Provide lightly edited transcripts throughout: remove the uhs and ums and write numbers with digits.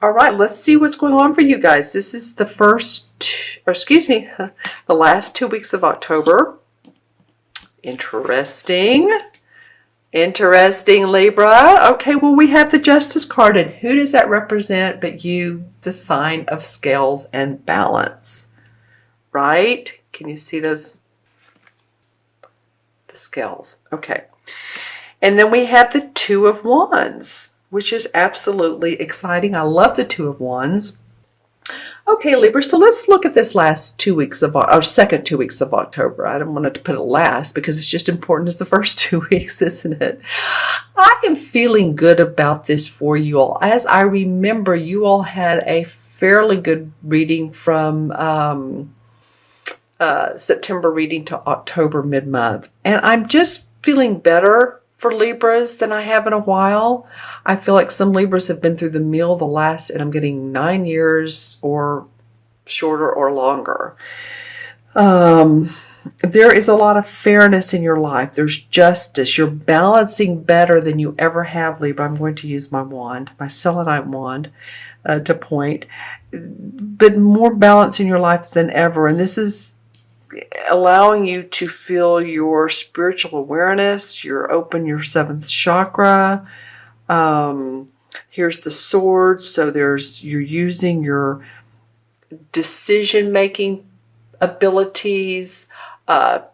All right, let's see what's going on for you guys. This is the the last 2 weeks of October. Interesting. Interesting, Libra. Okay, well, we have the Justice card, and who does that represent but you, the sign of scales and balance, right? Can you see those? The scales. Okay. And then we have the Two of Wands, which is absolutely exciting. I love the Two of Wands. Okay, Libra, so let's look at this last 2 weeks of our second 2 weeks of October. I don't want to put it last because it's just important as the first 2 weeks, isn't it? I am feeling good about this for you all. As I remember, you all had a fairly good reading from September reading to October mid-month. And I'm just feeling better for Libras than I have in a while. I feel like some Libras have been through the mill and I'm getting 9 years or shorter or longer. There is a lot of fairness in your life. There's justice. You're balancing better than you ever have, Libra. I'm going to use my wand, my selenite wand, to point. But more balance in your life than ever. And this is allowing you to feel your spiritual awareness. You're open your seventh chakra. Here's the sword. So you're using your decision-making abilities.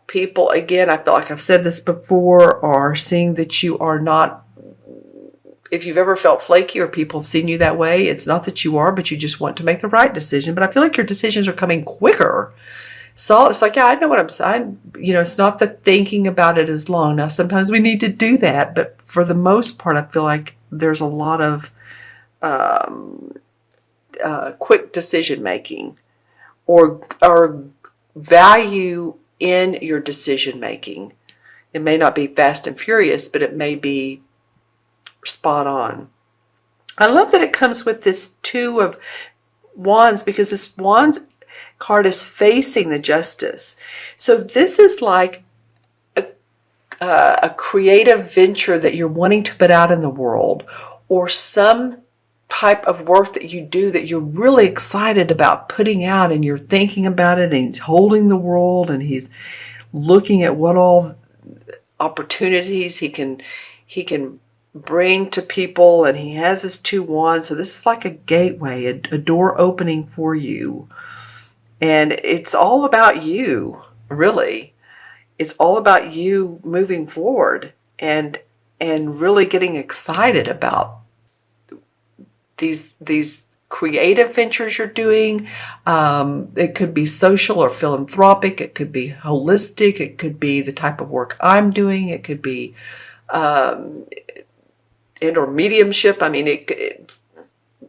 People, again, I feel like I've said this before, are seeing that you are not, if you've ever felt flaky or people have seen you that way, it's not that you are, but you just want to make the right decision. But I feel like your decisions are coming quicker. So it's like, yeah, I know what I'm saying. It's not that thinking about it as long. Now, sometimes we need to do that, but for the most part, I feel like there's a lot of quick decision making or value in your decision making. It may not be fast and furious, but it may be spot on. I love that it comes with this Two of Wands because this Wands card is facing the Justice. So this is like a creative venture that you're wanting to put out in the world, or some type of work that you do that you're really excited about putting out, and you're thinking about it, and he's holding the world, and he's looking at what all opportunities he can bring to people, and he has his two wands. So this is like a gateway, a door opening for you. And it's all about you, really. It's all about you moving forward and really getting excited about these creative ventures you're doing. It could be social or philanthropic. It could be holistic. It could be the type of work I'm doing. It could be or mediumship. I mean,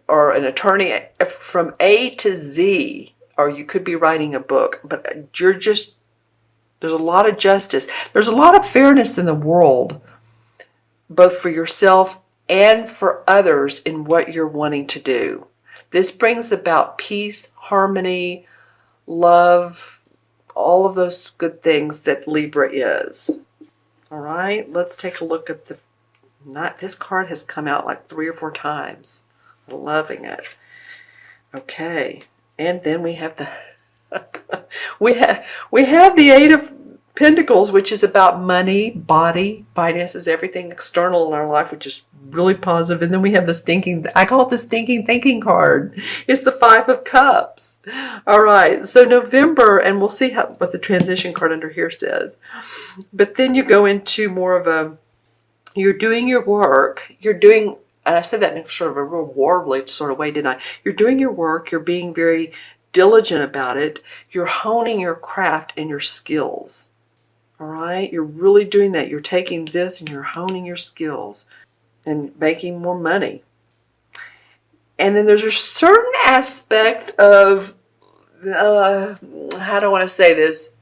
or an attorney, from A to Z. Or you could be writing a book, but there's a lot of justice. There's a lot of fairness in the world, both for yourself and for others in what you're wanting to do. This brings about peace, harmony, love, all of those good things that Libra is. All right, let's take a look at this card has come out like 3 or 4 times. Loving it. Okay. And then we have we have the Eight of Pentacles, which is about money, body, finances, everything external in our life, which is really positive. And then we have I call it the stinking thinking card. It's the Five of Cups. All right, so November, and we'll see what the transition card under here says. But then you go into more of you're doing your work, and I said that in sort of a real warbly sort of way, didn't I? You're doing your work. You're being very diligent about it. You're honing your craft and your skills. All right? You're really doing that. You're taking this and you're honing your skills and making more money. And then there's a certain aspect of, how do I want to say this?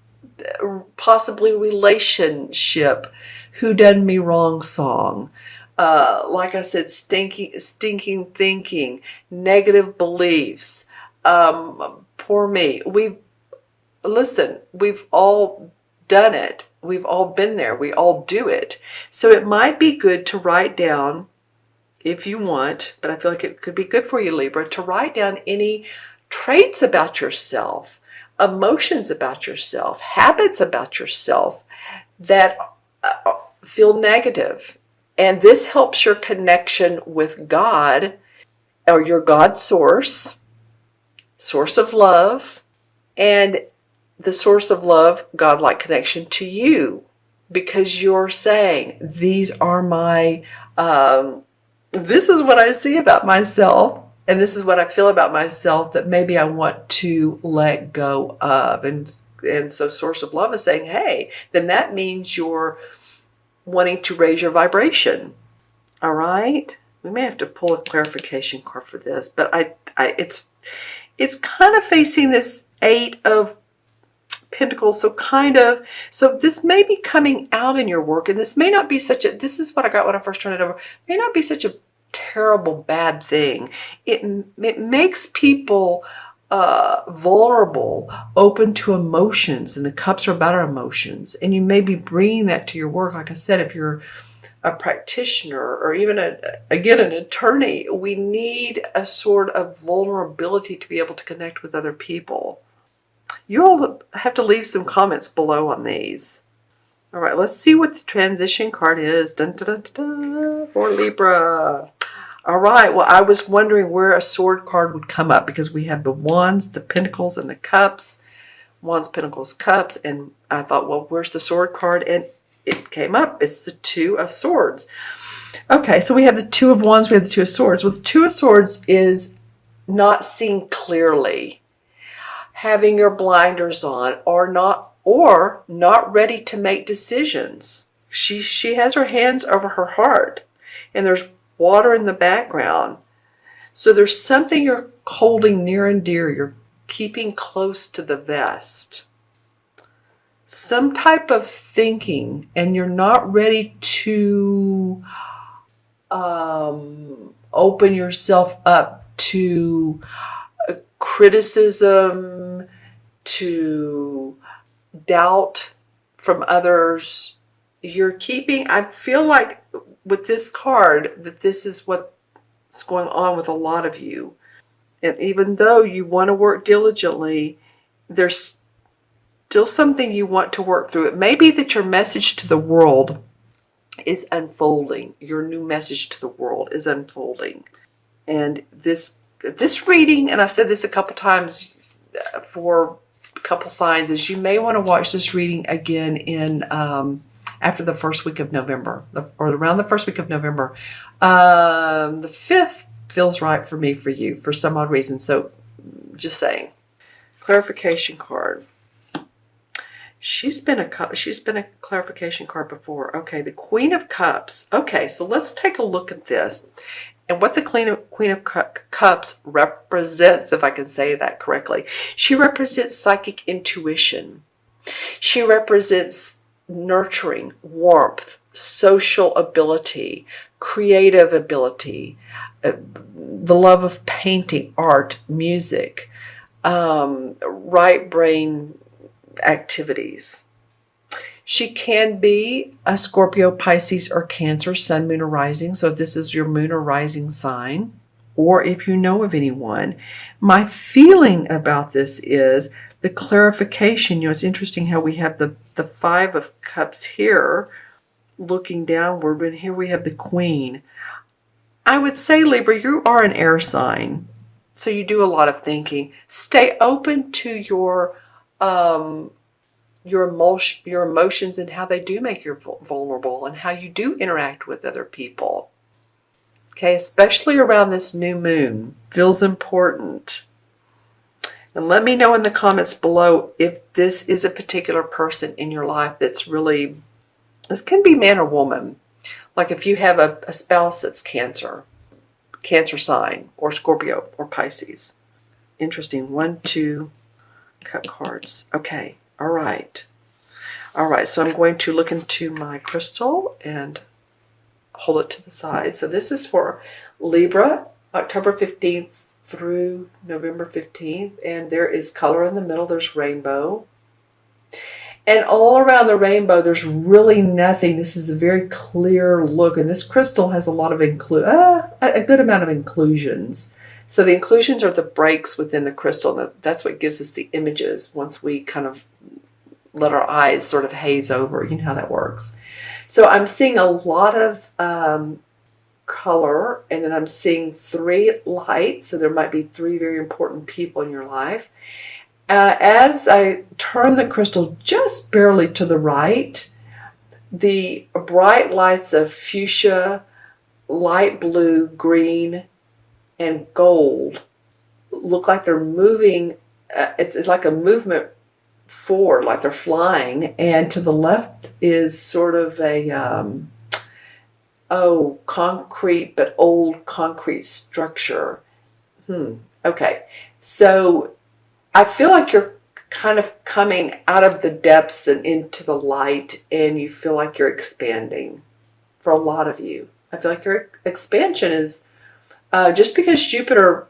Possibly relationship. Who Done Me Wrong song. Like I said, stinking thinking, negative beliefs. Poor me. We've all done it. We've all been there. We all do it. So it might be good to write down if you want, but I feel like it could be good for you, Libra, to write down any traits about yourself, emotions about yourself, habits about yourself that feel negative. And this helps your connection with God, or your God source of love, and the source of love, God-like connection to you, because you're saying, these are my, this is what I see about myself, and this is what I feel about myself that maybe I want to let go of. And so source of love is saying, hey, then that means you're wanting to raise your vibration. All right? We may have to pull a clarification card for this, but it's kind of facing this 8 of Pentacles, so this may be coming out in your work, and this may not be this is what I got when I first turned it over, may not be such a terrible bad thing. It makes people vulnerable, open to emotions, and the cups are about our emotions, and you may be bringing that to your work. Like I said, if you're a practitioner or even an attorney, we need a sort of vulnerability to be able to connect with other people. You all have to leave some comments below on these. All right, let's see what the transition card is. Dun, dun, dun, dun, dun, for Libra. All right, well, I was wondering where a sword card would come up, because we have the wands, the pentacles, and the cups. Wands, pentacles, cups. And I thought, well, where's the sword card? And it came up. It's the 2 of swords. Okay, so we have the 2 of wands, we have the 2 of swords. Well, the 2 of swords is not seeing clearly, having your blinders on, or not ready to make decisions. She has her hands over her heart, and there's water in the background. So there's something you're holding near and dear. You're keeping close to the vest. Some type of thinking, and you're not ready to open yourself up to criticism, to doubt from others. I feel like with this card that this is what's going on with a lot of you. And even though you want to work diligently, there's still something you want to work through. It may be that your message to the world is unfolding. Your new message to the world is unfolding. And this reading, and I've said this a couple times for a couple signs, is you may want to watch this reading again in after the first week of November, or around the first week of November. The 5th feels right for me, for you, for some odd reason. So just saying. Clarification card. She's been a clarification card before. Okay, the Queen of Cups. Okay, so let's take a look at this. And what the Queen of Cups represents, if I can say that correctly. She represents psychic intuition. She represents nurturing, warmth, social ability, creative ability, the love of painting, art, music, right brain activities. She can be a Scorpio, Pisces, or Cancer, Sun, Moon, or Rising. So if this is your Moon or Rising sign, or if you know of anyone, my feeling about this is the clarification. You know, it's interesting how we have the 5 of Cups here looking downward, but here we have the Queen. I would say, Libra, you are an air sign, so you do a lot of thinking. Stay open to your emotions and how they do make you vulnerable, and how you do interact with other people. Okay, especially around this new moon, feels important. And let me know in the comments below if this is a particular person in your life that's really, this can be man or woman. Like if you have a spouse that's Cancer sign, or Scorpio, or Pisces. Interesting. 1, 2 cut cards. Okay. All right. All right. So I'm going to look into my crystal and hold it to the side. So this is for Libra, October 15th through November 15th. And there is color in the middle. There's rainbow. And all around the rainbow, there's really nothing. This is a very clear look. And this crystal has a lot of a good amount of inclusions. So the inclusions are the breaks within the crystal. And that's what gives us the images once we kind of let our eyes sort of haze over. You know how that works. So I'm seeing a lot of color, and then I'm seeing 3 lights. So there might be 3 very important people in your life. As I turn the crystal just barely to the right, the bright lights of fuchsia, light blue, green, and gold look like they're moving. It's like a movement forward, like they're flying. And to the left is sort of a, concrete, but old concrete structure. Okay. So I feel like you're kind of coming out of the depths and into the light, and you feel like you're expanding for a lot of you. I feel like your expansion is, just because Jupiter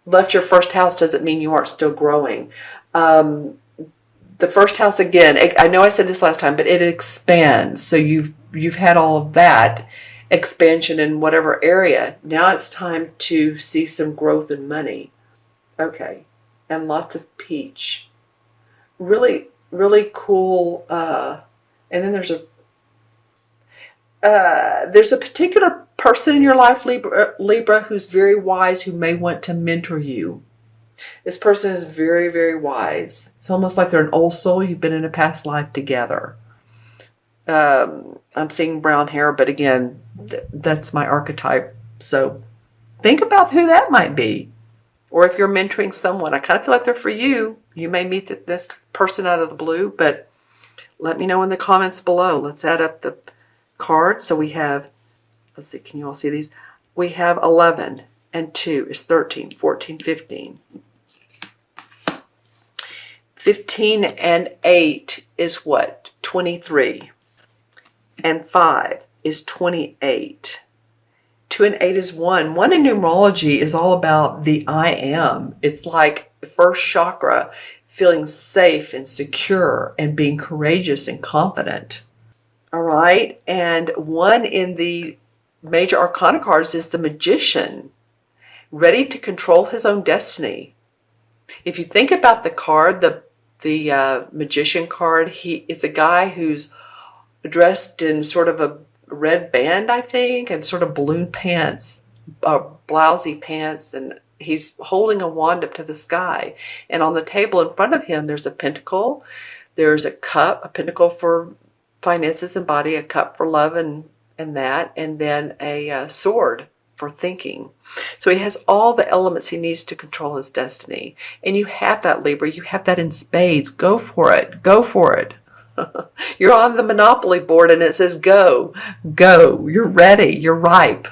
left your first house doesn't mean you aren't still growing. The first house, again, I know I said this last time, but it expands. So you've had all of that expansion in whatever area. Now it's time to see some growth in money. Okay. And lots of peach. Really, really cool. And then there's a particular person in your life, Libra, who's very wise, who may want to mentor you. This person is very, very wise. It's almost like they're an old soul. You've been in a past life together. I'm seeing brown hair, but again, that's my archetype. So think about who that might be. Or if you're mentoring someone, I kind of feel like they're for you. You may meet this person out of the blue, but let me know in the comments below. Let's add up the cards. So we have, let's see, can you all see these? We have 11 and 2 is 13, 14, 15. 15 and 8 is what? 23. And 5 is 28. 2 and 8 is 1. 1 in numerology is all about the I am. It's like the first chakra, feeling safe and secure and being courageous and confident. All right. And 1 in the major arcana cards is the magician, ready to control his own destiny. If you think about the card, the magician card, it's a guy who's dressed in sort of a red band, I think, and sort of balloon pants, blousy pants, and he's holding a wand up to the sky. And on the table in front of him, there's a pentacle, there's a cup, a pentacle for finances and body, a cup for love and that, and then a sword for thinking. So he has all the elements he needs to control his destiny. And you have that, Libra. You have that in spades. Go for it. Go for it. You're on the Monopoly board and it says go, go. You're ready. You're ripe.